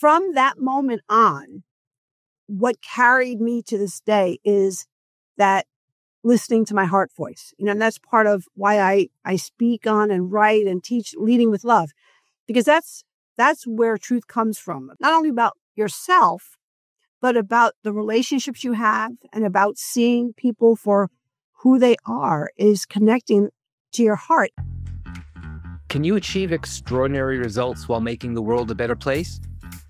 from that moment on, what carried me to this day is that listening to my heart voice. And that's part of why I speak on and write and teach leading with love, because that's where truth comes from. Not only about yourself, but about the relationships you have and about seeing people for who they are is connecting to your heart. Can you achieve extraordinary results while making the world a better place?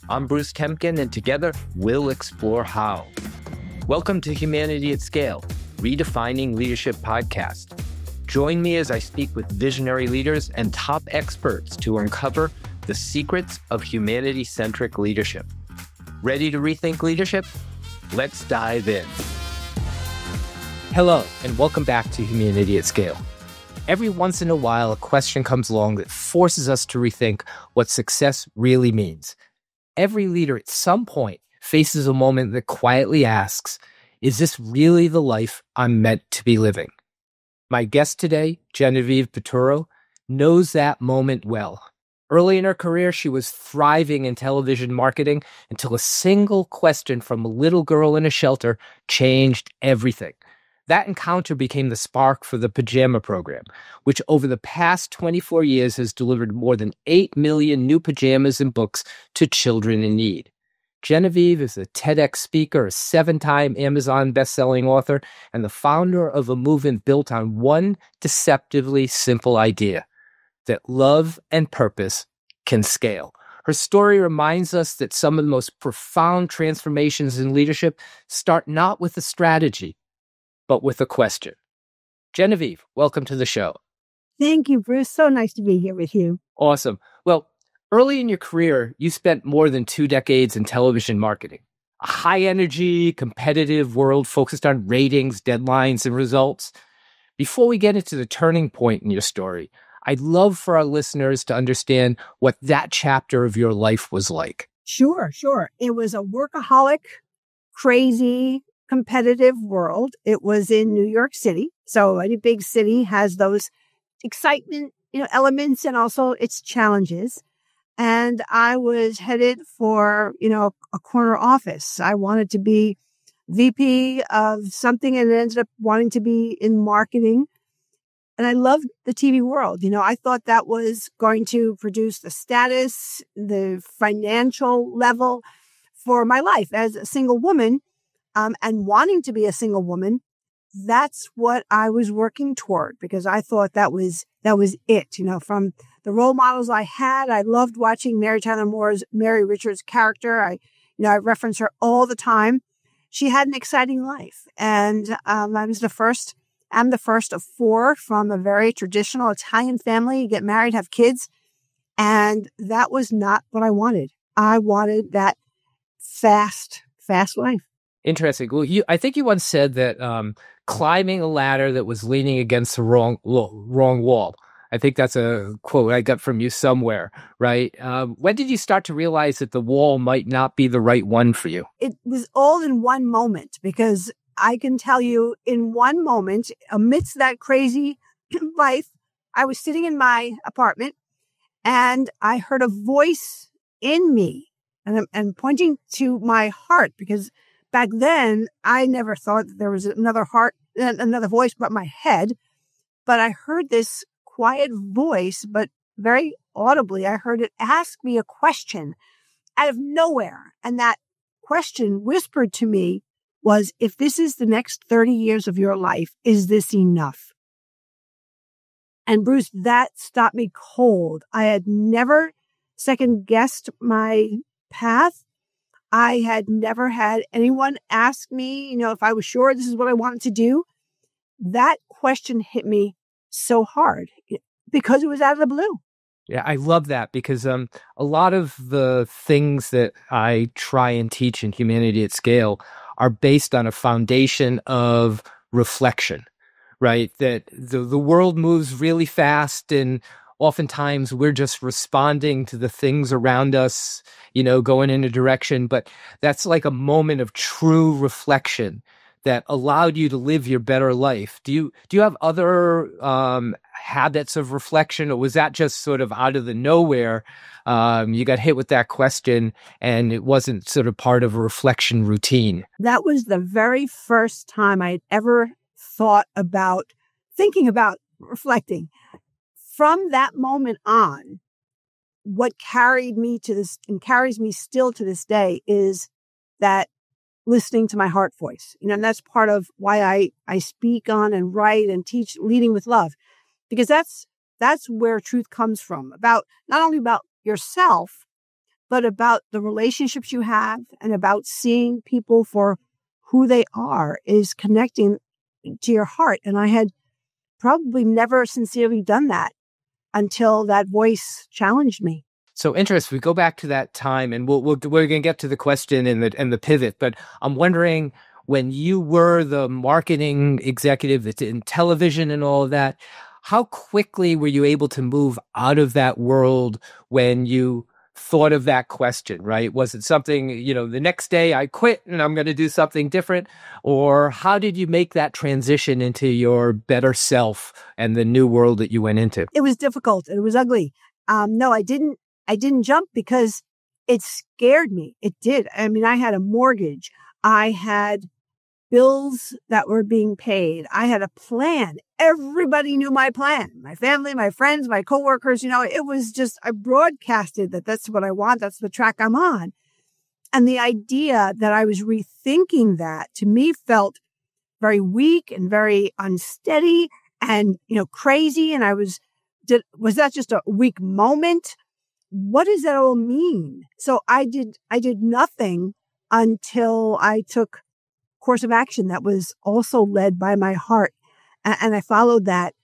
I'm Bruce Temkin, and together we'll explore how. Welcome to Humanity at Scale, Redefining Leadership podcast. Join me as I speak with visionary leaders and top experts to uncover the secrets of humanity-centric leadership. Ready to rethink leadership? Let's dive in. Hello, and welcome back to Humanity at Scale. Every once in a while, a question comes along that forces us to rethink what success really means. Every leader at some point faces a moment that quietly asks, is this really the life I'm meant to be living? My guest today, Genevieve Piturro, knows that moment well. Early in her career, she was thriving in television marketing until a single question from a little girl in a shelter changed everything. That encounter became the spark for the Pajama program, which over the past 24 years has delivered more than 8 million new pajamas and books to children in need. Genevieve is a TEDx speaker, a 7-time Amazon bestselling author, and the founder of a movement built on one deceptively simple idea, that love and purpose can scale. Her story reminds us that some of the most profound transformations in leadership start not with a strategy, but with a question. Genevieve, welcome to the show. Thank you, Bruce. So nice to be here with you. Awesome. Well, early in your career, you spent more than 2 decades in television marketing, a high-energy, competitive world focused on ratings, deadlines, and results. Before we get into the turning point in your story, I'd love for our listeners to understand what that chapter of your life was like. Sure. It was a workaholic, crazy, competitive world. It was in New York City. So any big city has those excitement, elements and also its challenges. And I was headed for, a corner office. I wanted to be VP of something and ended up wanting to be in marketing. And I loved the TV world. I thought that was going to produce the status, the financial level for my life as a single woman. And wanting to be a single woman, that's what I was working toward because I thought that was it. From the role models I had, I loved watching Mary Tyler Moore's Mary Richards character. I reference her all the time. She had an exciting life, and I'm the first of 4 from a very traditional Italian family. You get married, have kids, and that was not what I wanted. I wanted that fast life. Interesting. Well, I think you once said that climbing a ladder that was leaning against the wrong wall. I think that's a quote I got from you somewhere, right? When did you start to realize that the wall might not be the right one for you? It was all in one moment, because I can tell you in one moment, amidst that crazy life, I was sitting in my apartment and I heard a voice in me and pointing to my heart, because back then, I never thought that there was another voice but my head. But I heard this quiet voice, but very audibly, I heard it ask me a question out of nowhere. And that question whispered to me was, if this is the next 30 years of your life, is this enough? And Bruce, that stopped me cold. I had never second-guessed my path. I had never had anyone ask me, if I was sure this is what I wanted to do. That question hit me so hard because it was out of the blue. Yeah, I love that because a lot of the things that I try and teach in Humanity at Scale are based on a foundation of reflection, right? That the world moves really fast, and oftentimes we're just responding to the things around us, going in a direction. But that's like a moment of true reflection that allowed you to live your better life. Do you have other habits of reflection, or was that just sort of out of the nowhere? You got hit with that question and it wasn't sort of part of a reflection routine. That was the very first time I'd ever thinking about reflecting. From that moment on, what carried me to this and carries me still to this day is that listening to my heart voice. And that's part of why I speak on and write and teach leading with love, because that's where truth comes from, about not only about yourself, but about the relationships you have and about seeing people for who they are, is connecting to your heart. And I had probably never sincerely done that until that voice challenged me. So interesting. We go back to that time, and we're going to get to the question and the pivot. But I'm wondering, when you were the marketing executive that's in television and all of that, how quickly were you able to move out of that world when you thought of that question, right? Was it something, the next day I quit and I'm going to do something different? Or how did you make that transition into your better self and the new world that you went into? It was difficult and it was ugly. No, I didn't jump because it scared me. It did. I mean, I had a mortgage. I had bills that were being paid. I had a plan. Everybody knew my plan. My family, my friends, my coworkers, it was just, I broadcasted that that's what I want. That's the track I'm on. And the idea that I was rethinking that, to me, felt very weak and very unsteady and, crazy. And was that just a weak moment? What does that all mean? So I did nothing until I took course of action that was also led by my heart. And I followed that.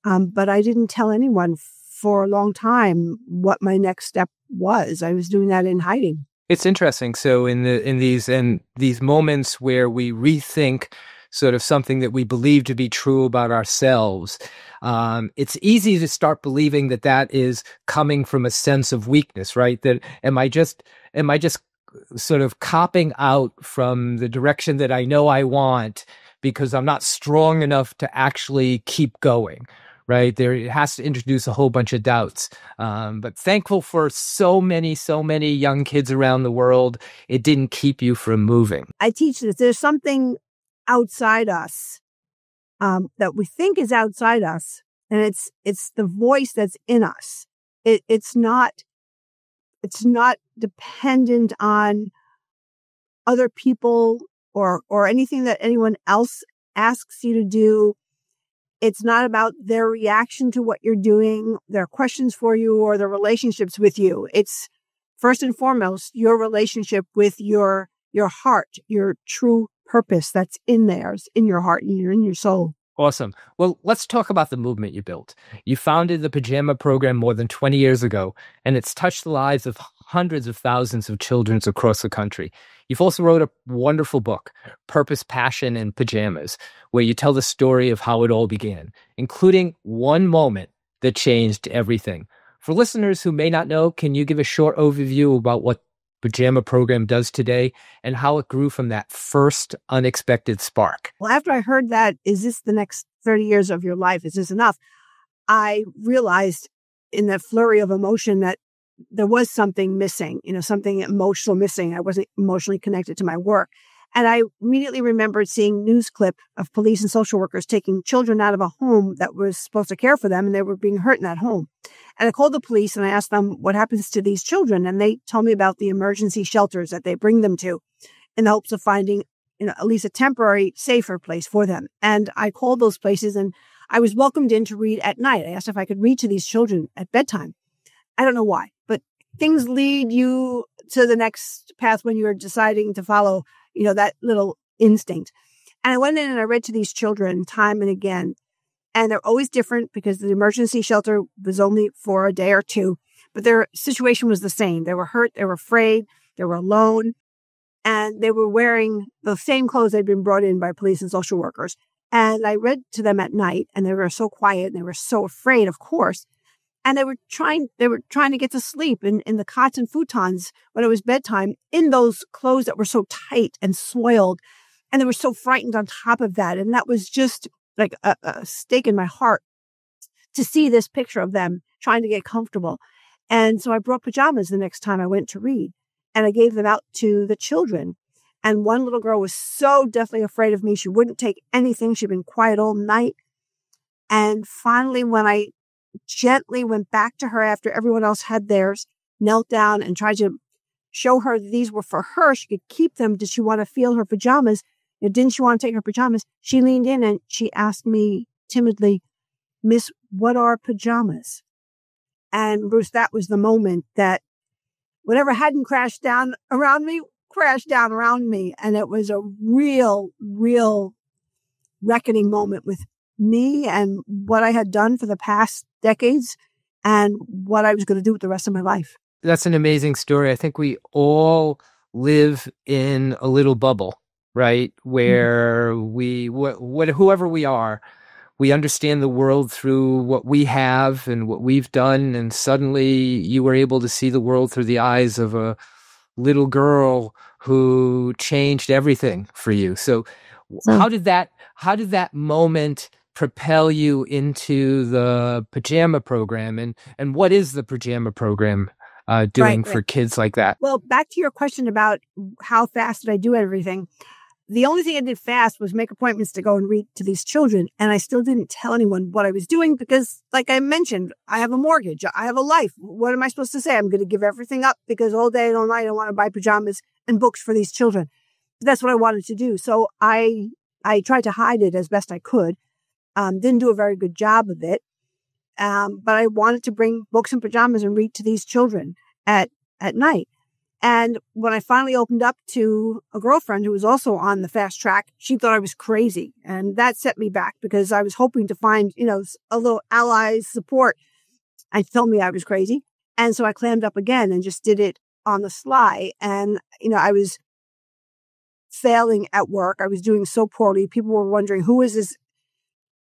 But I didn't tell anyone for a long time what my next step was. I was doing that in hiding. It's interesting. So in these moments where we rethink sort of something that we believe to be true about ourselves, it's easy to start believing that is coming from a sense of weakness, right? That am I just sort of copping out from the direction that I know I want because I'm not strong enough to actually keep going, right? It has to introduce a whole bunch of doubts. But thankful for so many young kids around the world, it didn't keep you from moving. I teach this. There's something outside us that we think is outside us, and it's the voice that's in us. It's not dependent on other people or anything that anyone else asks you to do. It's not about their reaction to what you're doing, their questions for you, or their relationships with you. It's first and foremost your relationship with your heart, your true purpose that's in there, it's in your heart and you're in your soul. Awesome. Well, let's talk about the movement you built. You founded the Pajama program more than 20 years ago, and it's touched the lives of hundreds of thousands of children across the country. You've also wrote a wonderful book, Purpose, Passion, and Pajamas, where you tell the story of how it all began, including one moment that changed everything. For listeners who may not know, can you give a short overview about what Pajama program does today and how it grew from that first unexpected spark? Well, after I heard that, is this the next 30 years of your life? Is this enough? I realized in that flurry of emotion that there was something missing, something emotional missing. I wasn't emotionally connected to my work. And I immediately remembered seeing news clip of police and social workers taking children out of a home that was supposed to care for them, and they were being hurt in that home. And I called the police and I asked them what happens to these children. And they told me about the emergency shelters that they bring them to in the hopes of finding, at least a temporary, safer place for them. And I called those places and I was welcomed in to read at night. I asked if I could read to these children at bedtime. I don't know why, but things lead you to the next path when you're deciding to follow, that little instinct. And I went in and I read to these children time and again. And they're always different because the emergency shelter was only for a day or two, but their situation was the same. They were hurt, they were afraid, they were alone, and they were wearing the same clothes they'd been brought in by police and social workers. And I read to them at night, and they were so quiet, and they were so afraid, of course. And they were trying to get to sleep in the cots and futons when it was bedtime in those clothes that were so tight and soiled. And they were so frightened on top of that. And that was just like a stake in my heart to see this picture of them trying to get comfortable. And so I brought pajamas the next time I went to read, and I gave them out to the children. And one little girl was so deathly afraid of me. She wouldn't take anything. She'd been quiet all night. And finally, when I gently went back to her after everyone else had theirs, knelt down and tried to show her that these were for her, she could keep them. Did she want to feel her pajamas? Didn't she want to take her pajamas? She leaned in and she asked me timidly, "Miss, what are pajamas?" And Bruce, that was the moment that whatever hadn't crashed down around me, crashed down around me. And it was a real reckoning moment with me and what I had done for the past decades and what I was going to do with the rest of my life. That's an amazing story. I think we all live in a little bubble, right? Where whoever we are, we understand the world through what we have and what we've done. And suddenly you were able to see the world through the eyes of a little girl who changed everything for you. So how did that moment propel you into the pajama program? And what is the pajama program doing for kids like that? Well, back to your question about how fast did I do everything. The only thing I did fast was make appointments to go and read to these children. And I still didn't tell anyone what I was doing because, like I mentioned, I have a mortgage. I have a life. What am I supposed to say? I'm going to give everything up because all day and all night I want to buy pajamas and books for these children. But that's what I wanted to do. So I tried to hide it as best I could. Didn't do a very good job of it. But I wanted to bring books and pajamas and read to these children at night. And when I finally opened up to a girlfriend who was also on the fast track, she thought I was crazy. And that set me back because I was hoping to find, a little allies support. I told me I was crazy. And so I clammed up again and just did it on the sly. And, I was failing at work. I was doing so poorly. People were wondering, who is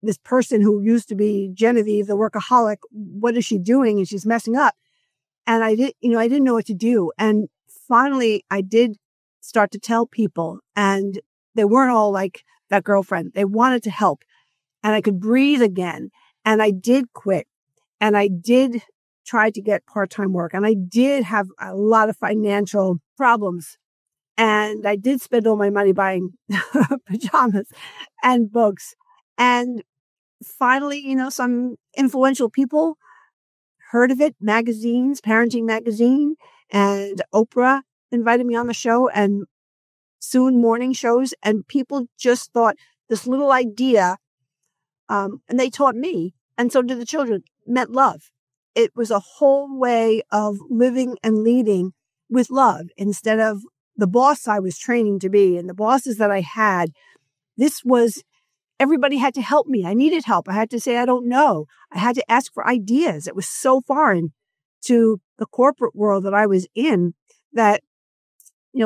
this person who used to be Genevieve, the workaholic? What is she doing? And she's messing up. And I didn't know what to do. And finally, I did start to tell people, and they weren't all like that girlfriend. They wanted to help, and I could breathe again. And I did quit, and I did try to get part-time work, and I did have a lot of financial problems. And I did spend all my money buying pajamas and books. And finally, some influential people heard of it, magazines, Parenting Magazine, and Oprah invited me on the show, and soon morning shows, and people just thought this little idea, and they taught me, and so did the children, meant love. It was a whole way of living and leading with love instead of the boss I was training to be and the bosses that I had. This was, everybody had to help me. I needed help. I had to say, I don't know. I had to ask for ideas. It was so foreign to the corporate world that I was in that,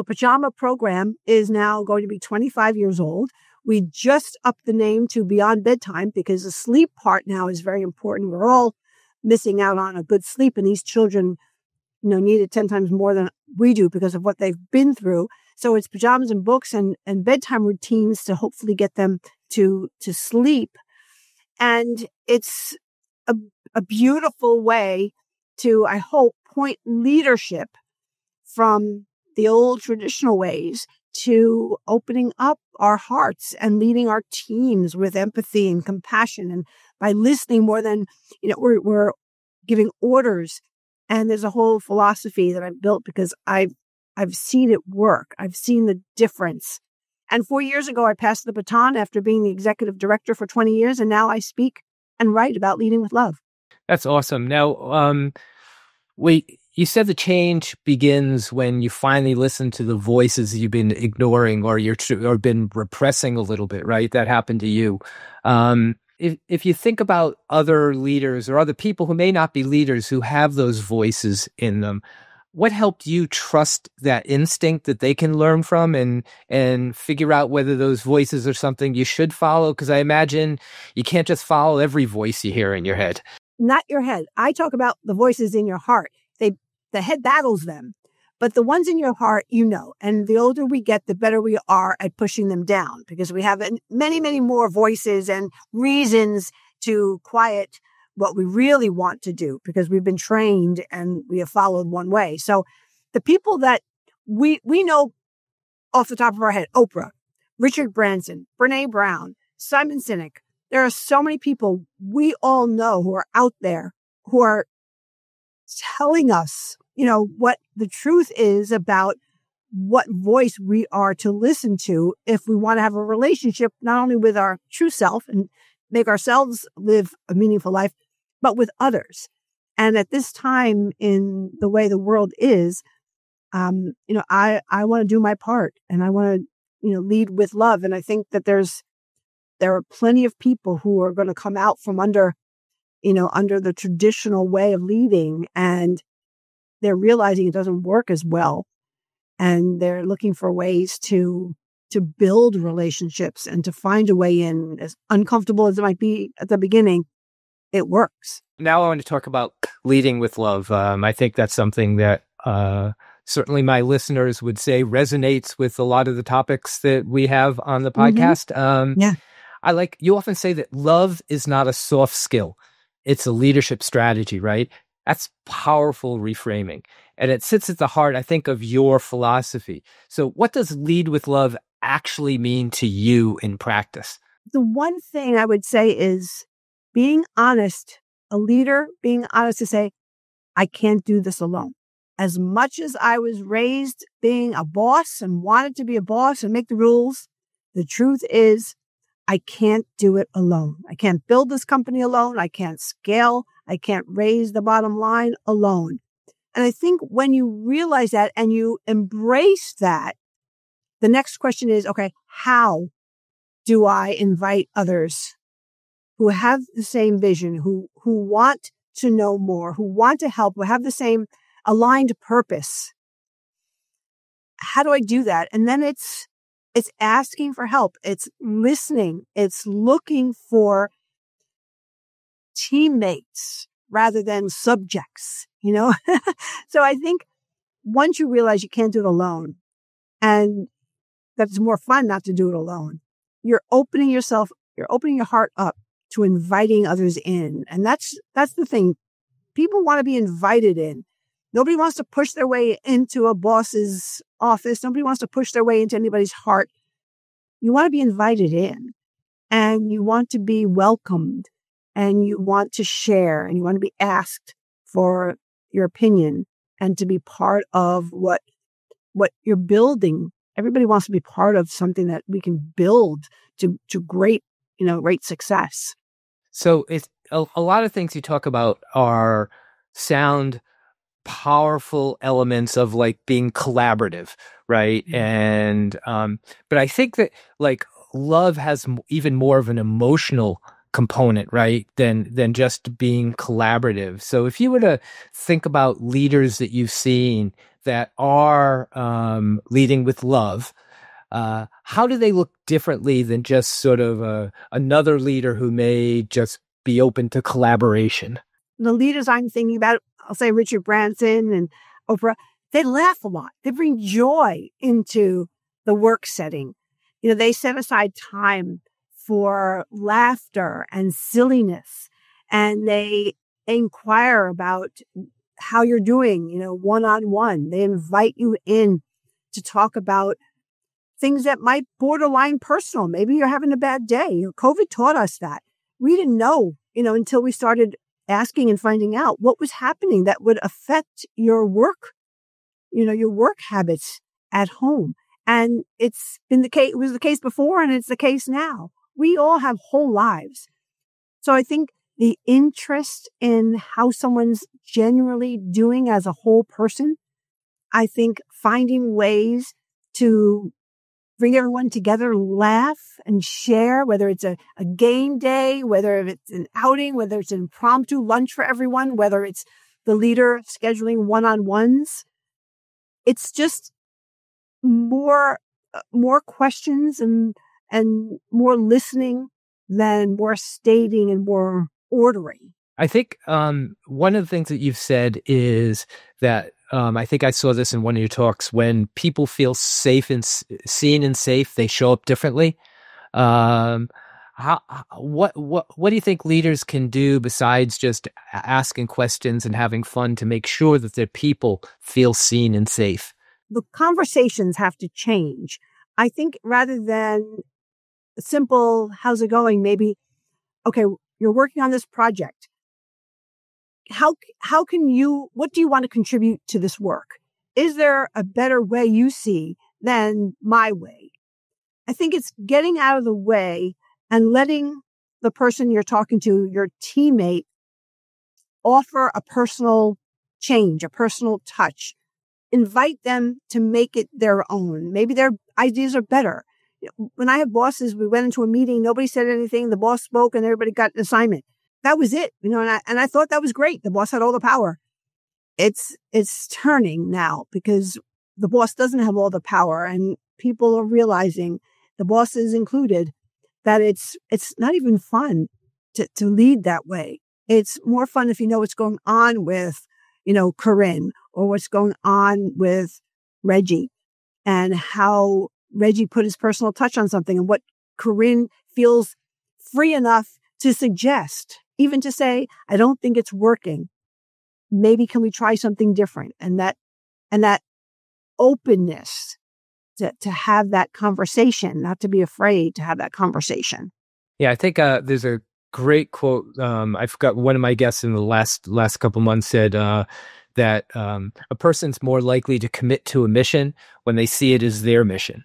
Pajama program is now going to be 25 years old. We just upped the name to Beyond Bedtime because the sleep part now is very important. We're all missing out on a good sleep, and these children, need it 10 times more than we do because of what they've been through. So it's pajamas and books and bedtime routines to hopefully get them to sleep. And it's a beautiful way to, I hope, point leadership from the old traditional ways to opening up our hearts and leading our teams with empathy and compassion. And by listening more than, we're giving orders. And there's a whole philosophy that I've built because I've seen it work. I've seen the difference. And 4 years ago, I passed the baton after being the executive director for 20 years. And now I speak and write about leading with love. That's awesome. Now, you said the change begins when you finally listen to the voices you've been ignoring or been repressing a little bit, right? That happened to you. If you think about other leaders or other people who may not be leaders who have those voices in them, what helped you trust that instinct that they can learn from and figure out whether those voices are something you should follow? Because I imagine you can't just follow every voice you hear in your head. Not your head. I talk about the voices in your heart. The head battles them, but the ones in your heart, and the older we get, the better we are at pushing them down because we have many, many more voices and reasons to quiet what we really want to do because we've been trained and we have followed one way. So the people that we know off the top of our head, Oprah, Richard Branson, Brene Brown, Simon Sinek, there are so many people we all know who are out there who are telling us, what the truth is about what voice we are to listen to if we want to have a relationship, not only with our true self and make ourselves live a meaningful life, but with others. And at this time in the way the world is, I want to do my part and I want to, lead with love. And I think that there are plenty of people who are going to come out from under the traditional way of leading, and they're realizing it doesn't work as well. And they're looking for ways to build relationships and to find a way in. As uncomfortable as it might be at the beginning, it works. Now I want to talk about leading with love. I think that's something that certainly my listeners would say resonates with a lot of the topics that we have on the podcast. Yeah. You often say that love is not a soft skill. It's a leadership strategy, right? That's powerful reframing. And it sits at the heart, I think, of your philosophy. So what does lead with love actually mean to you in practice? The one thing I would say is being honest, a leader being honest to say, I can't do this alone. As much as I was raised being a boss and wanted to be a boss and make the rules, the truth is I can't do it alone. I can't build this company alone. I can't scale. I can't raise the bottom line alone. And I think when you realize that and you embrace that, the next question is, okay, how do I invite others who have the same vision, who want to know more, who want to help, who have the same aligned purpose? How do I do that? And then it's asking for help. It's listening. It's looking for teammates rather than subjects, So I think once you realize you can't do it alone and that it's more fun not to do it alone, you're opening your heart up to inviting others in. And that's the thing. People want to be invited in. Nobody wants to push their way into a boss's office. Nobody wants to push their way into anybody's heart. You want to be invited in and you want to be welcomed and you want to share and you want to be asked for your opinion and to be part of what you're building. Everybody wants to be part of something that we can build to great success. So it's a lot of things you talk about are sound powerful elements of being collaborative, right? Mm-hmm. And but I think that love has even more of an emotional component, right, than just being collaborative. So if you were to think about leaders that you've seen that are leading with love, how do they look differently than just sort of another leader who may just be open to collaboration? The leaders I'm thinking about, I'll say Richard Branson and Oprah, they laugh a lot. They bring joy into the work setting. They set aside time for laughter and silliness, and they inquire about how you're doing, one-on-one. They invite you in to talk about things that might borderline personal. Maybe you're having a bad day. COVID taught us that. We didn't know, until we started asking and finding out what was happening that would affect your work, your work habits at home. And it's been the case, it was the case before and it's the case now. We all have whole lives. So I think the interest in how someone's genuinely doing as a whole person, I think finding ways to bring everyone together, laugh and share, whether it's a game day, whether it's an outing, whether it's an impromptu lunch for everyone, whether it's the leader scheduling one-on-ones. It's just more questions and more listening than more stating and more ordering. I think one of the things that you've said is that I think I saw this in one of your talks. When people feel safe and seen and safe, they show up differently. How what do you think leaders can do besides just asking questions and having fun to make sure that their people feel seen and safe? The conversations have to change. I think rather than a simple, how's it going? Maybe, okay, you're working on this project. How can you, what do you want to contribute to this work? Is there a better way you see than my way? I think it's getting out of the way and letting the person you're talking to, your teammate, offer a personal change, a personal touch. Invite them to make it their own. Maybe their ideas are better. When I have bosses, we went into a meeting, nobody said anything, the boss spoke and everybody got an assignment. That was it, and I thought that was great. The boss had all the power. It's turning now because the boss doesn't have all the power, and people are realizing, the bosses included, that it's not even fun to lead that way. It's more fun if you know what's going on with, Corinne, or what's going on with Reggie, and how Reggie put his personal touch on something, and what Corinne feels free enough to suggest, even to say, I don't think it's working. Maybe can we try something different? And that openness to have that conversation, not to be afraid to have that conversation. Yeah, I think there's a great quote. I forgot, one of my guests in the last couple months said that a person's more likely to commit to a mission when they see it as their mission,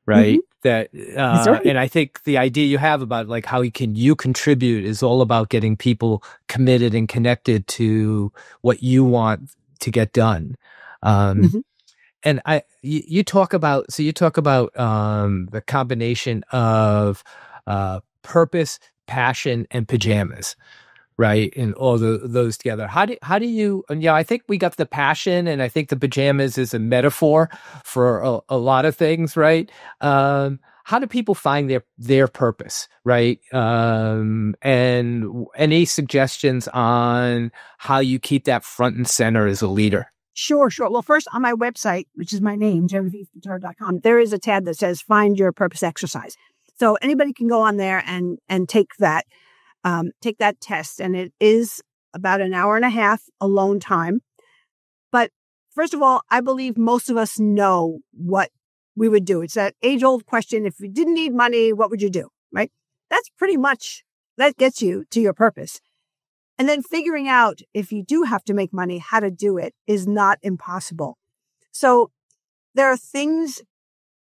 right? Mm-hmm. That and I think the idea you have about like how you contribute is all about getting people committed and connected to what you want to get done. And you talk about the combination of purpose, passion, and pajamas, right? And all those together. How do you? And I think we got the passion, and I think the pajamas is a metaphor for a lot of things, right? How do people find their purpose, right? And any suggestions on how you keep that front and center as a leader? Sure. Well, first, on my website, which is my name, GenevievePiturro.com, there is a tab that says Find Your Purpose Exercise. So anybody can go on there and take that test. And it is about an hour and a half alone time. But first of all, I believe most of us know what we would do. It's that age-old question, if you didn't need money, what would you do, right? That's pretty much, that gets you to your purpose. And then figuring out, if you do have to make money, how to do it is not impossible. So there are things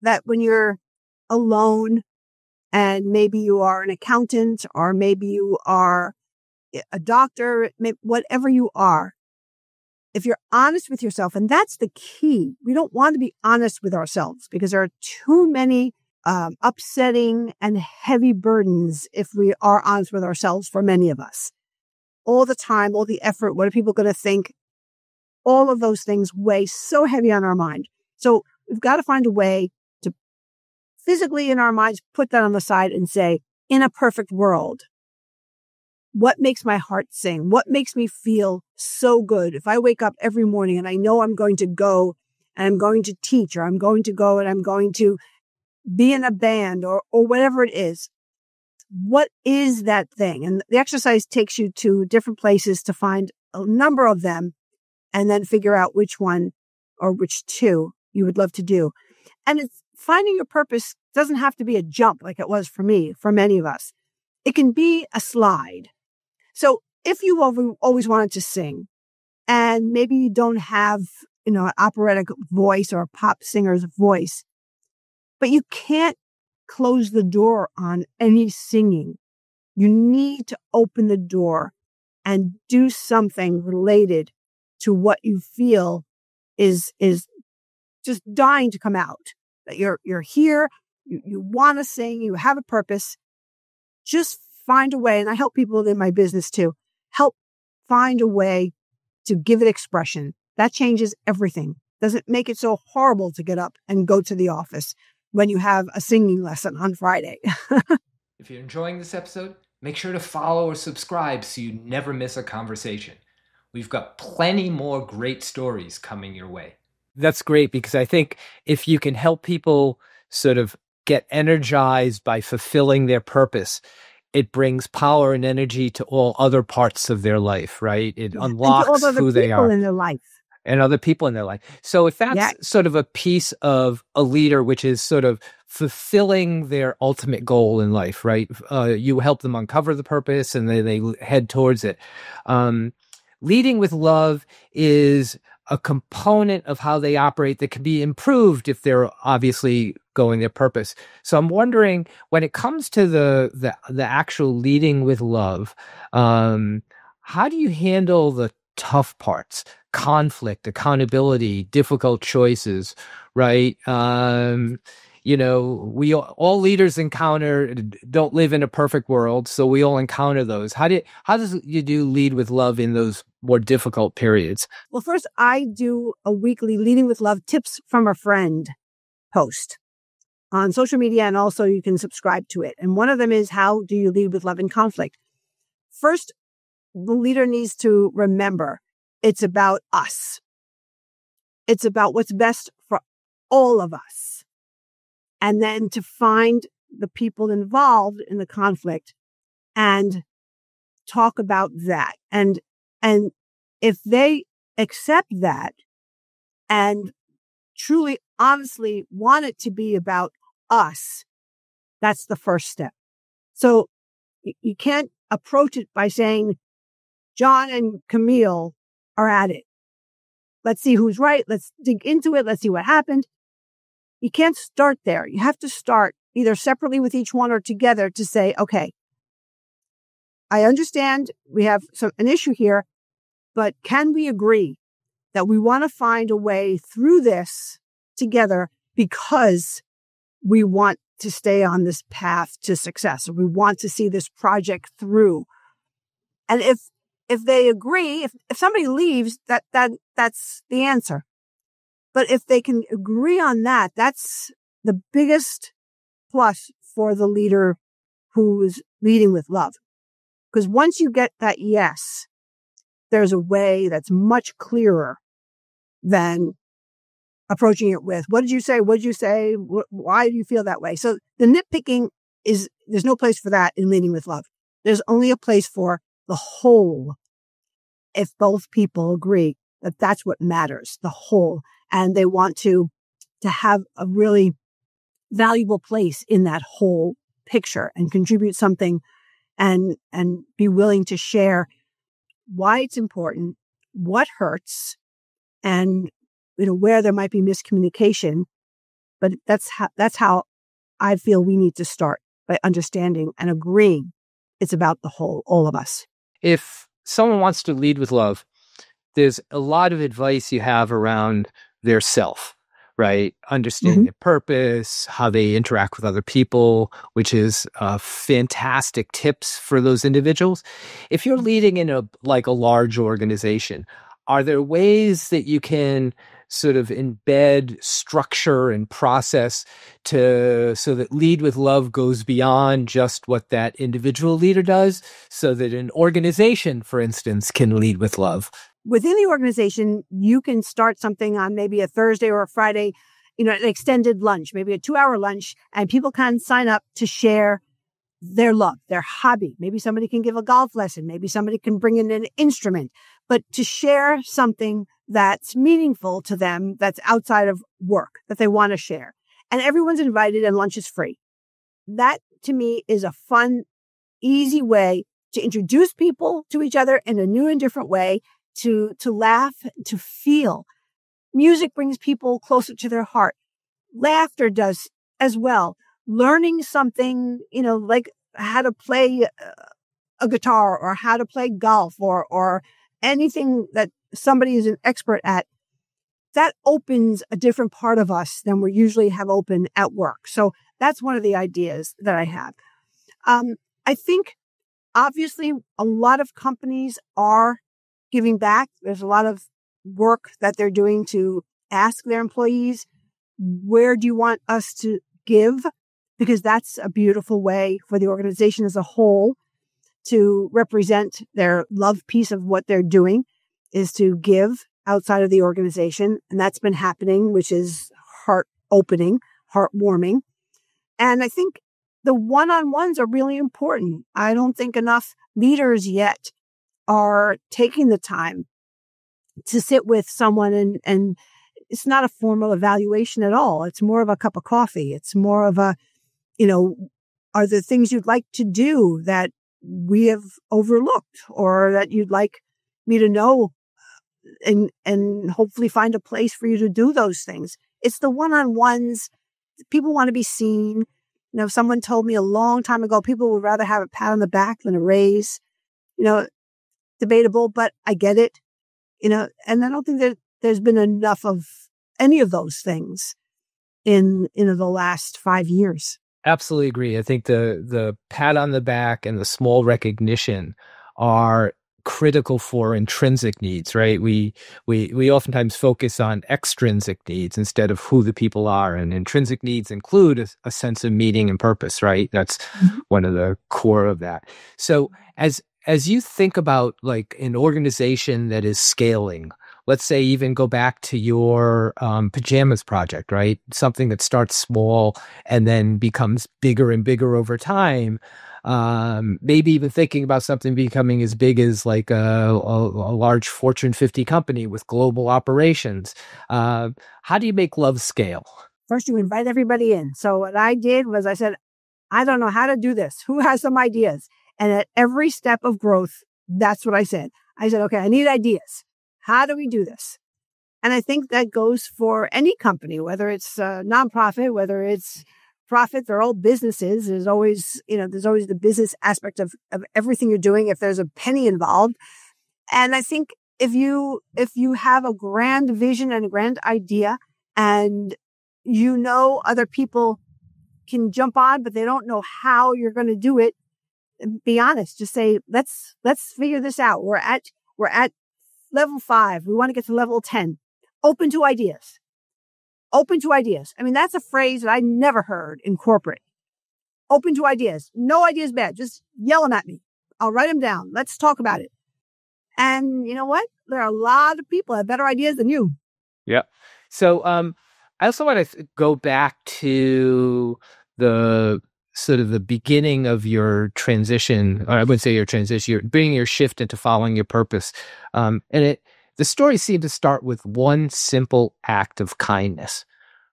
that when you're alone, and maybe you are an accountant, or maybe you are a doctor, whatever you are, if you're honest with yourself, and that's the key. We don't want to be honest with ourselves because there are too many upsetting and heavy burdens if we are honest with ourselves for many of us. All the time, all the effort, what are people going to think? All of those things weigh so heavy on our mind. So we've got to find a way to physically in our minds put that on the side and say, in a perfect world, what makes my heart sing? What makes me feel so good? If I wake up every morning and I know I'm going to go and I'm going to teach, or I'm going to go and I'm going to be in a band, or whatever it is, what is that thing? And the exercise takes you to different places to find a number of them and then figure out which one or which two you would love to do. And it's finding your purpose doesn't have to be a jump like it was for me, for many of us. It can be a slide. So if you always wanted to sing, and maybe you don't have, an operatic voice or a pop singer's voice, but you can't close the door on any singing. You need to open the door and do something related to what you feel is just dying to come out. That you're here, you want to sing, you have a purpose. Just find a way, and I help people in my business too. Help find a way to give it expression. That changes everything. Doesn't make it so horrible to get up and go to the office when you have a singing lesson on Friday. If you're enjoying this episode, make sure to follow or subscribe so you never miss a conversation. We've got plenty more great stories coming your way. That's great, because I think if you can help people sort of get energized by fulfilling their purpose, it brings power and energy to all other parts of their life, right? It unlocks and to all the who they people are in their life. and other people in their life. So if that's sort of a piece of a leader, which is sort of fulfilling their ultimate goal in life, right? You help them uncover the purpose and they head towards it. Leading with love is a component of how they operate that can be improved if they're obviously going their purpose. So I'm wondering, when it comes to the actual leading with love, how do you handle the tough parts, conflict, accountability, difficult choices, right? We all leaders don't live in a perfect world, so we all encounter those. How does you do lead with love in those more difficult periods? Well, first, I do a weekly Leading with Love tips from a friend post on social media, and also you can subscribe to it. And one of them is, how do you lead with love in conflict? First, the leader needs to remember it's about us. It's about what's best for all of us. And then to find the people involved in the conflict and talk about that. And if they accept that and truly, honestly want it to be about us, that's the first step. So you can't approach it by saying, John and Camille are at it. Let's see who's right. Let's dig into it. Let's see what happened. You can't start there. You have to start either separately with each one or together to say, okay, I understand we have an issue here, but can we agree that we want to find a way through this together because we want to stay on this path to success, or we want to see this project through? And if they agree, if somebody leaves, that's the answer. But if they can agree on that, that's the biggest plus for the leader who is leading with love. Because once you get that yes, there's a way that's much clearer than approaching it with, what did you say? What did you say? Why do you feel that way? So the nitpicking there's no place for that in leading with love. There's only a place for the whole. If both people agree that that's what matters, the whole, and they want to have a really valuable place in that whole picture and contribute something and be willing to share why it's important, what hurts, and where there might be miscommunication. But that's how I feel we need to start, by understanding and agreeing it's about the whole, all of us. If someone wants to lead with love, there's a lot of advice you have around their self, right? Understanding their purpose, how they interact with other people, which is fantastic tips for those individuals. If you're leading in a large organization, are there ways that you can sort of embed structure and process so that lead with love goes beyond just what that individual leader does, so that an organization, for instance, can lead with love? Within the organization, you can start something on maybe a Thursday or a Friday, an extended lunch, maybe a 2-hour lunch, and people can sign up to share their love, their hobby. Maybe somebody can give a golf lesson. Maybe somebody can bring in an instrument, but to share something that's meaningful to them, that's outside of work, that they want to share. And everyone's invited and lunch is free. That to me is a fun, easy way to introduce people to each other in a new and different way, to laugh, to feel. Music brings people closer to their heart. Laughter does as well. Learning something, like how to play a guitar or how to play golf or anything that somebody is an expert at, that opens a different part of us than we usually have open at work. So that's one of the ideas that I have. I think, obviously, a lot of companies are giving back. There's a lot of work that they're doing to ask their employees, where do you want us to give? Because that's a beautiful way for the organization as a whole to represent their love piece of what they're doing, is to give outside of the organization. And that's been happening, which is heart-opening, heartwarming. And I think the one-on-ones are really important. I don't think enough leaders yet are taking the time to sit with someone and it's not a formal evaluation at all. It's more of a cup of coffee. It's more of a, are there things you'd like to do that we have overlooked or that you'd like me to know and hopefully find a place for you to do those things. It's the one-on-ones. People want to be seen. Someone told me a long time ago, people would rather have a pat on the back than a raise. Debatable, but I get it. And I don't think that there's been enough of any of those things in the last 5 years. Absolutely agree. I think the pat on the back and the small recognition are critical for intrinsic needs, right? We oftentimes focus on extrinsic needs instead of who the people are, and intrinsic needs include a sense of meaning and purpose, right? That's one of the core of that. So as you think about like an organization that is scaling, let's say even go back to your Pajamas project, right? Something that starts small and then becomes bigger and bigger over time. Maybe even thinking about something becoming as big as like a large Fortune 50 company with global operations. How do you make love scale? First, you invite everybody in. So what I did was I said, I don't know how to do this. Who has some ideas? And at every step of growth, that's what I said. I said, okay, I need ideas. How do we do this? And I think that goes for any company, whether it's a nonprofit, whether it's profit, they're all businesses. There's always the business aspect of everything you're doing if there's a penny involved. And I think if you have a grand vision and a grand idea and other people can jump on, but they don't know how you're going to do it, be honest. Just say, let's figure this out. We're at level 5. We want to get to level 10. Open to ideas. Open to ideas. I mean, that's a phrase that I never heard in corporate. Open to ideas. No idea is bad. Just yell them at me. I'll write them down. Let's talk about it. And you know what? There are a lot of people that have better ideas than you. Yeah. So I also want to go back to the sort of the beginning of your transition, or I wouldn't say your transition, you're bringing your shift into following your purpose. The story seemed to start with one simple act of kindness,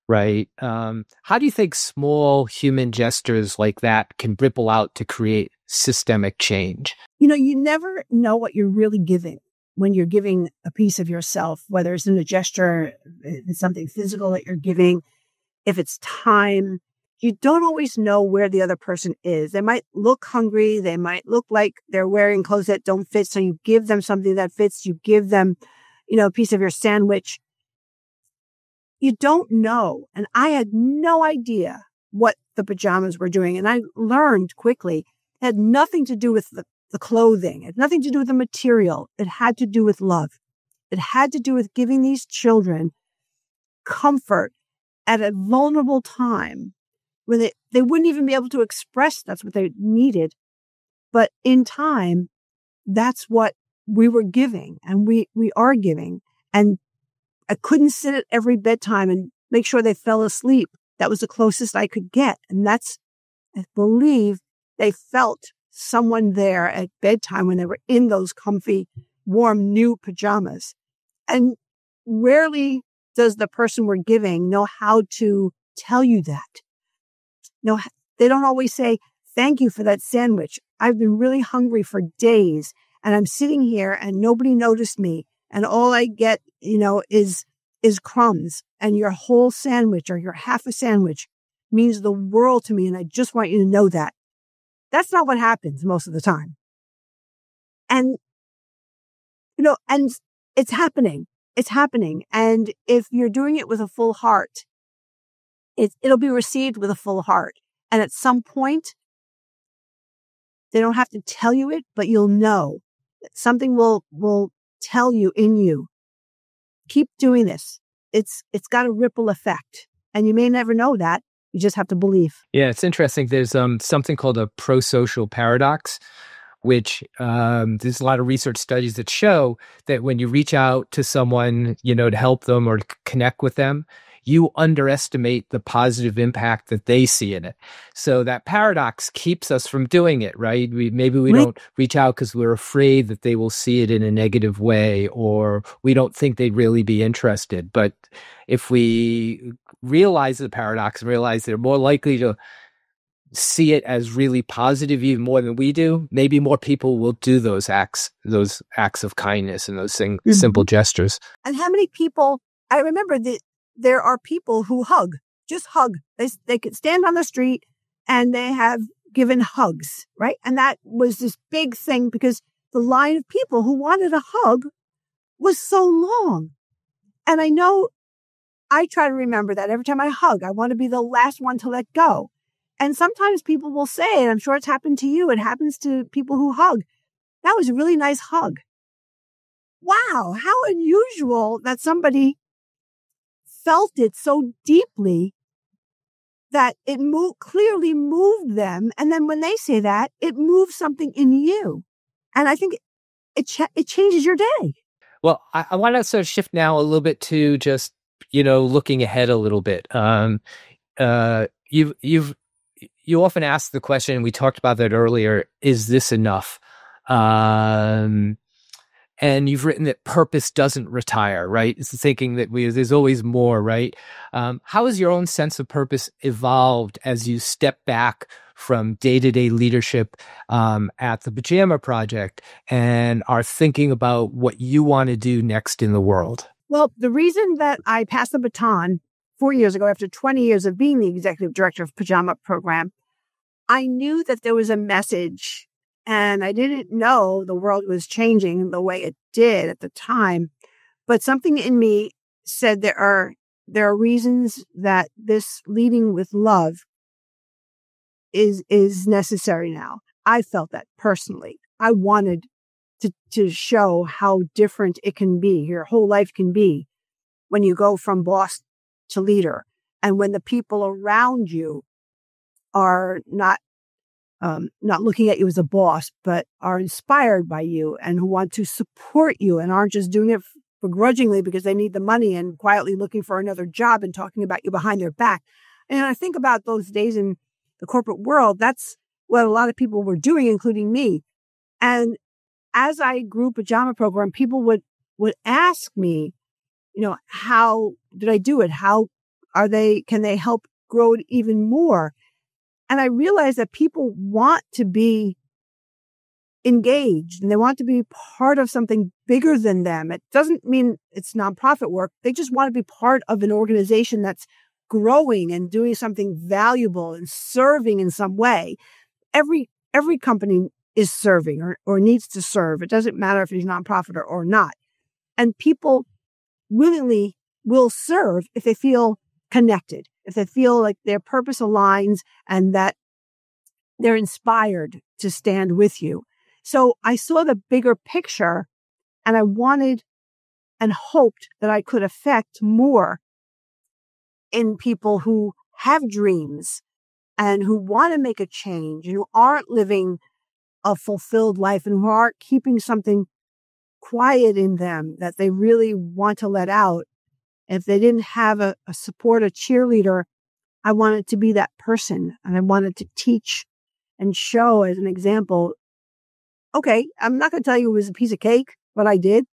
right? How do you think small human gestures like that can ripple out to create systemic change? You never know what you're really giving when you're giving a piece of yourself, whether it's in a gesture, if it's something physical that you're giving, if it's time. You don't always know where the other person is. They might look hungry. They might look like they're wearing clothes that don't fit. So you give them something that fits. You give them, a piece of your sandwich. You don't know. And I had no idea what the pajamas were doing. And I learned quickly it had nothing to do with the clothing. It had nothing to do with the material. It had to do with love. It had to do with giving these children comfort at a vulnerable time when they wouldn't even be able to express that's what they needed. But in time, that's what we were giving and we are giving. And I couldn't sit at every bedtime and make sure they fell asleep. That was the closest I could get. And I believe they felt someone there at bedtime when they were in those comfy, warm, new pajamas. And rarely does the person we're giving know how to tell you that. No, they don't always say, thank you for that sandwich. I've been really hungry for days and I'm sitting here and nobody noticed me. And all I get, is crumbs, and your whole sandwich or your half a sandwich means the world to me. And I just want you to know that. That's not what happens most of the time. And, and it's happening. It's happening. And if you're doing it with a full heart, it'll be received with a full heart. And at some point, they don't have to tell you it, but you'll know that something will tell you in you. Keep doing this. It's got a ripple effect. And you may never know that. You just have to believe. Yeah, it's interesting. There's something called a prosocial paradox, which there's a lot of research studies that show that when you reach out to someone, to help them or to connect with them, you underestimate the positive impact that they see in it. So that paradox keeps us from doing it, right? Maybe we don't reach out because we're afraid that they will see it in a negative way, or we don't think they'd really be interested. But if we realize the paradox and realize they're more likely to see it as really positive even more than we do, maybe more people will do those acts of kindness and those simple gestures. And how many people, I remember that there are people who hug, just hug. They could stand on the street and they have given hugs, right? And that was this big thing because the line of people who wanted a hug was so long. And I know I try to remember that every time I hug, I want to be the last one to let go. And sometimes people will say, and I'm sure it's happened to you, it happens to people who hug, that was a really nice hug. Wow, how unusual that somebody felt it so deeply that it clearly moved them. And then when they say that, it moves something in you. And I think it changes your day. Well, I want to sort of shift now a little bit to just, looking ahead a little bit. You often ask the question, and we talked about that earlier, is this enough? And you've written that purpose doesn't retire, right? It's thinking that there's always more, right? How has your own sense of purpose evolved as you step back from day-to-day leadership at the Pajama Project and are thinking about what you want to do next in the world? Well, the reason that I passed the baton 4 years ago, after 20 years of being the executive director of Pajama Program, I knew that there was a message, and I didn't know the world was changing the way it did at the time. But something in me said there are reasons that this leading with love is necessary now. I felt that personally. I wanted to show how different it can be, your whole life can be, when you go from boss to leader, and when the people around you are not looking at you as a boss, but are inspired by you and who want to support you and aren't just doing it begrudgingly because they need the money and quietly looking for another job and talking about you behind their back. And I think about those days in the corporate world. That's what a lot of people were doing, including me. And as I grew Pajama Program, people would ask me, how did I do it? How can they help grow it even more? And I realized that people want to be engaged and they want to be part of something bigger than them. It doesn't mean it's nonprofit work. They just want to be part of an organization that's growing and doing something valuable and serving in some way. Every company is serving or needs to serve. It doesn't matter if it's nonprofit or not. And people willingly will serve if they feel connected, if they feel like their purpose aligns and that they're inspired to stand with you. So I saw the bigger picture and I wanted and hoped that I could affect more in people who have dreams and who want to make a change and who aren't living a fulfilled life and who aren't keeping something quiet in them that they really want to let out. If they didn't have a support, a cheerleader, I wanted to be that person and I wanted to teach and show as an example. Okay, I'm not going to tell you it was a piece of cake, but I did.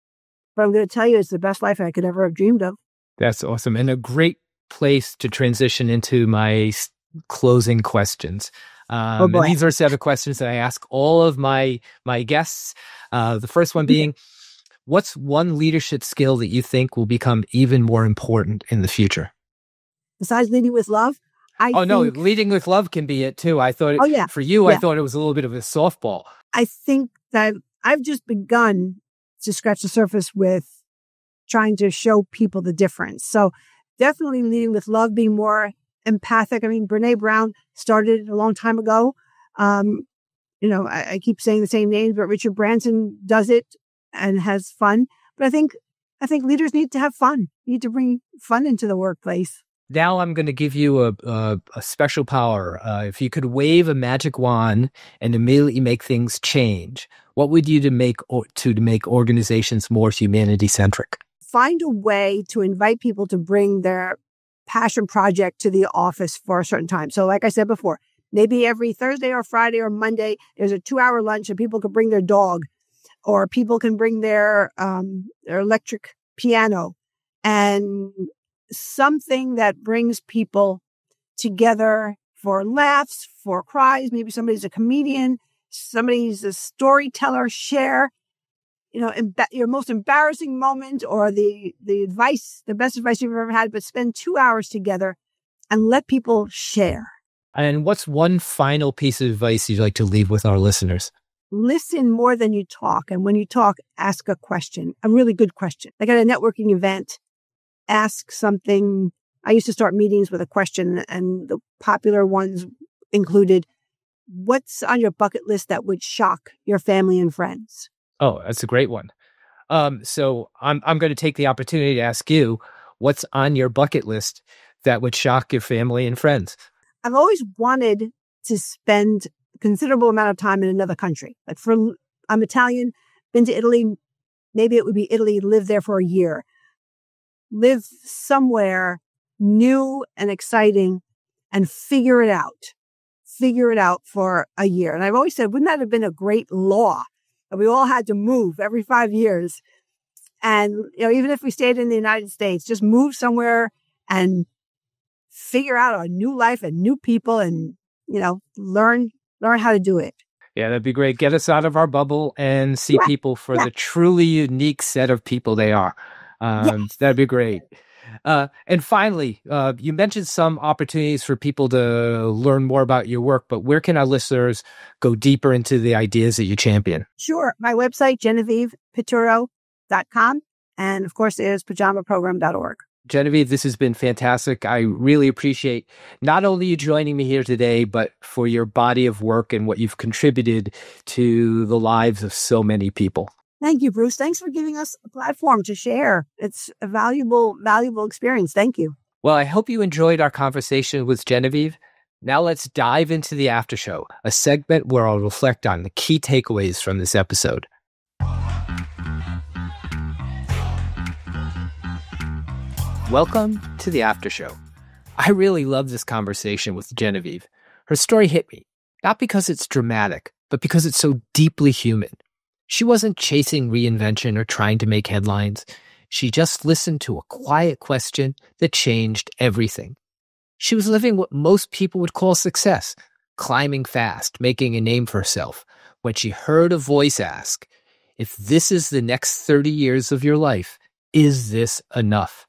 But I'm going to tell you it's the best life I could ever have dreamed of. That's awesome. And a great place to transition into my closing questions. And these are a set of questions that I ask all of my guests. The first one being, what's one leadership skill that you think will become even more important in the future? Besides leading with love? No, leading with love can be it too. I thought for you, I thought it was a little bit of a softball. I think that I've just begun to scratch the surface with trying to show people the difference. So definitely leading with love, being more empathic. I mean, Brene Brown started it a long time ago. I keep saying the same names, but Richard Branson does it and has fun. But I think leaders need to have fun, need to bring fun into the workplace. Now I'm going to give you a special power. If you could wave a magic wand and immediately make things change, what would you do to make organizations more humanity-centric? Find a way to invite people to bring their passion project to the office for a certain time. So like I said before, maybe every Thursday or Friday or Monday, there's a 2-hour lunch and people can bring their dog or people can bring their electric piano and something that brings people together for laughs, for cries. Maybe somebody's a comedian, somebody's a storyteller, share, your most embarrassing moment or the advice, the best advice you've ever had, but spend 2 hours together and let people share. And what's one final piece of advice you'd like to leave with our listeners? Listen more than you talk. And when you talk, ask a question, a really good question. Like at a networking event, ask something. I used to start meetings with a question, and the popular ones included, what's on your bucket list that would shock your family and friends? Oh, that's a great one. So I'm going to take the opportunity to ask you, what's on your bucket list that would shock your family and friends? I've always wanted to spend a considerable amount of time in another country. I'm Italian, been to Italy. Maybe it would be Italy, live there for a year. Live somewhere new and exciting and figure it out. Figure it out for a year. And I've always said, wouldn't that have been a great law that we all had to move every 5 years? And, even if we stayed in the United States, just move somewhere and figure out a new life and new people and, learn how to do it. Yeah, that'd be great. Get us out of our bubble and see people for the truly unique set of people they are. That'd be great. And finally, you mentioned some opportunities for people to learn more about your work, but where can our listeners go deeper into the ideas that you champion? Sure. My website, GenevievePiturro.com. And of course, there's pajamaprogram.org. Genevieve, this has been fantastic. I really appreciate not only you joining me here today, but for your body of work and what you've contributed to the lives of so many people. Thank you, Bruce. Thanks for giving us a platform to share. It's a valuable experience. Thank you. Well, I hope you enjoyed our conversation with Genevieve. Now let's dive into the after show, a segment where I'll reflect on the key takeaways from this episode. Welcome to the after show. I really love this conversation with Genevieve. Her story hit me, not because it's dramatic, but because it's so deeply human. She wasn't chasing reinvention or trying to make headlines. She just listened to a quiet question that changed everything. She was living what most people would call success, climbing fast, making a name for herself, when she heard a voice ask, if this is the next 30 years of your life, is this enough?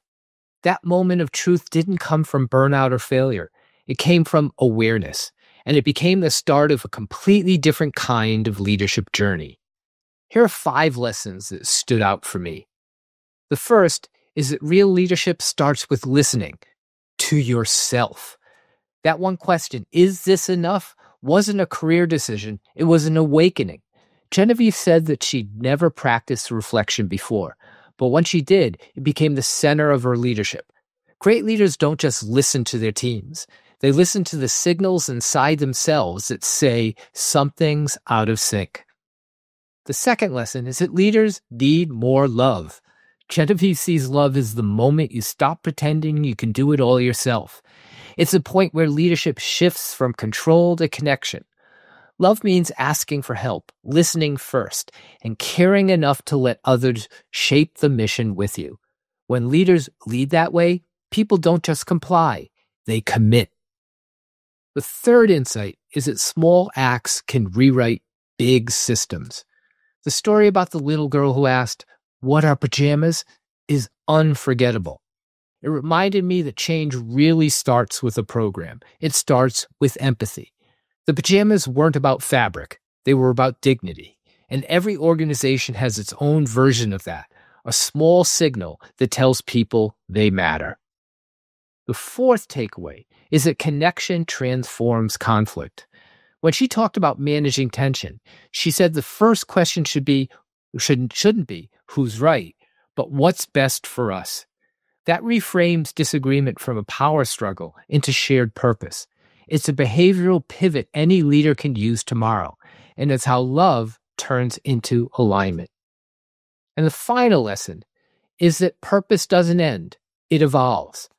That moment of truth didn't come from burnout or failure. It came from awareness, and it became the start of a completely different kind of leadership journey. Here are 5 lessons that stood out for me. The first is that real leadership starts with listening to yourself. That one question, is this enough, wasn't a career decision. It was an awakening. Genevieve said that she'd never practiced reflection before, but when she did, it became the center of her leadership. Great leaders don't just listen to their teams. They listen to the signals inside themselves that say something's out of sync. The second lesson is that leaders need more love. Genevieve sees love as the moment you stop pretending you can do it all yourself. It's a point where leadership shifts from control to connection. Love means asking for help, listening first, and caring enough to let others shape the mission with you. When leaders lead that way, people don't just comply, they commit. The third insight is that small acts can rewrite big systems. The story about the little girl who asked, "What are pajamas?" is unforgettable. It reminded me that change really starts with a program. It starts with empathy. The pajamas weren't about fabric. They were about dignity. And every organization has its own version of that, a small signal that tells people they matter. The fourth takeaway is that connection transforms conflict. When she talked about managing tension, she said the first question shouldn't be who's right, but what's best for us. That reframes disagreement from a power struggle into shared purpose. It's a behavioral pivot any leader can use tomorrow, and it's how love turns into alignment. And the final lesson is that purpose doesn't end, it evolves.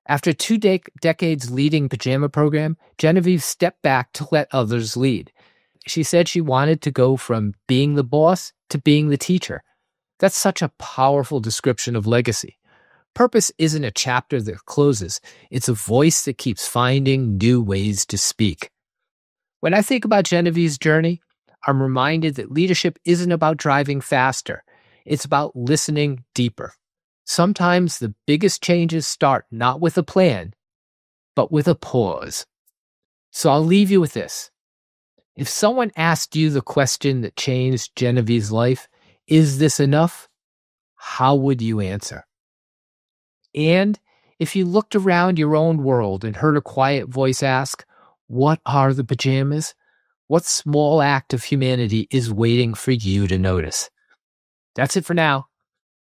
After two decades leading Pajama program, Genevieve stepped back to let others lead. She said she wanted to go from being the boss to being the teacher. That's such a powerful description of legacy. Purpose isn't a chapter that closes. It's a voice that keeps finding new ways to speak. When I think about Genevieve's journey, I'm reminded that leadership isn't about driving faster. It's about listening deeper. Sometimes the biggest changes start not with a plan, but with a pause. So I'll leave you with this. If someone asked you the question that changed Genevieve's life, is this enough? How would you answer? And if you looked around your own world and heard a quiet voice ask, what are the pajamas? What small act of humanity is waiting for you to notice? That's it for now.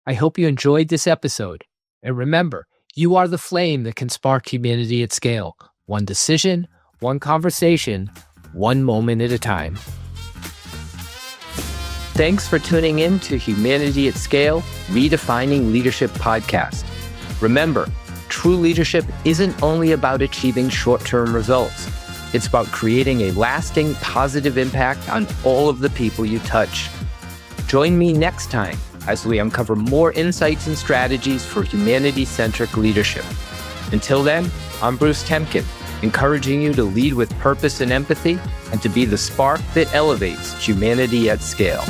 I hope you enjoyed this episode. And remember, you are the flame that can spark humanity at scale. One decision, one conversation, one moment at a time. Thanks for tuning in to Humanity at Scale, Redefining Leadership podcast. Remember, true leadership isn't only about achieving short-term results. It's about creating a lasting, positive impact on all of the people you touch. Join me next time as we uncover more insights and strategies for humanity-centric leadership. Until then, I'm Bruce Temkin, encouraging you to lead with purpose and empathy and to be the spark that elevates humanity at scale.